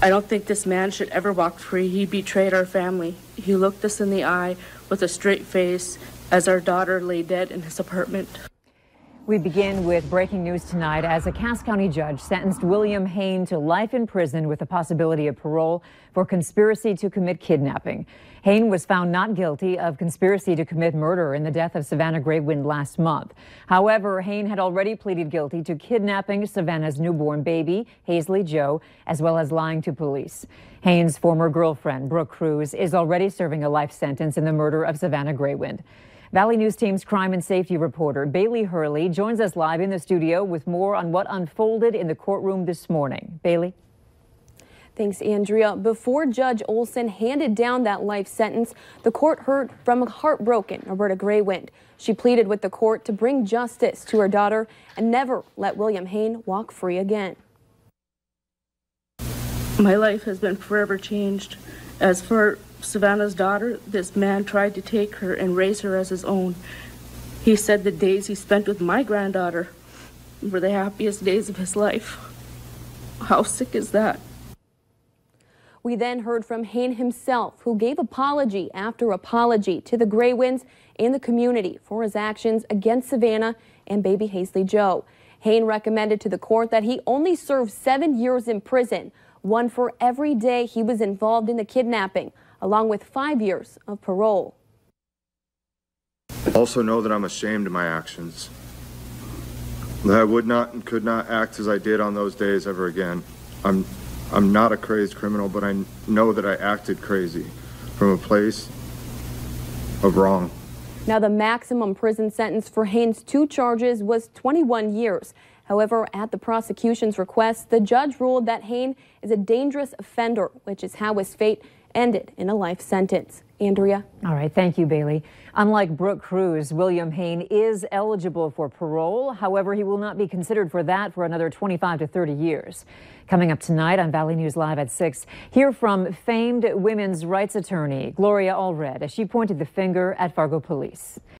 I don't think this man should ever walk free. He betrayed our family. He looked us in the eye with a straight face as our daughter lay dead in his apartment. We begin with breaking news tonight as a Cass County judge sentenced William Hoehn to life in prison with the possibility of parole for conspiracy to commit kidnapping. Hoehn was found not guilty of conspiracy to commit murder in the death of Savannah Greywind last month. However, Hoehn had already pleaded guilty to kidnapping Savannah's newborn baby, Hazley Joe, as well as lying to police. Hoehn's former girlfriend, Brooke Cruz, is already serving a life sentence in the murder of Savannah Greywind. Valley News Team's crime and safety reporter Bailey Hurley joins us live in the studio with more on what unfolded in the courtroom this morning. Bailey? Thanks, Andrea. Before Judge Olson handed down that life sentence, the court heard from a heartbroken Roberta Greywind. She pleaded with the court to bring justice to her daughter and never let William Hoehn walk free again. My life has been forever changed. As for Savannah's daughter, this man tried to take her and raise her as his own. He said the days he spent with my granddaughter were the happiest days of his life. How sick is that? We then heard from Hoehn himself, who gave apology after apology to the Greywinds and the community for his actions against Savannah and baby Hazley Joe. Hoehn recommended to the court that he only serve 7 years in prison, one for every day he was involved in the kidnapping, along with 5 years of parole. Also know that I'm ashamed of my actions. That I would not and could not act as I did on those days ever again. I'm not a crazed criminal, but I know that I acted crazy from a place of wrong. Now, the maximum prison sentence for Hoehn's 2 charges was 21 years. However, at the prosecution's request, the judge ruled that Hoehn is a dangerous offender, which is how his fate ended in a life sentence. Andrea? All right, thank you, Bailey. Unlike Brooke Cruz, William Hoehn is eligible for parole. However, he will not be considered for that for another 25 to 30 years. Coming up tonight on Valley News Live at 6, hear from famed women's rights attorney Gloria Allred as she pointed the finger at Fargo police.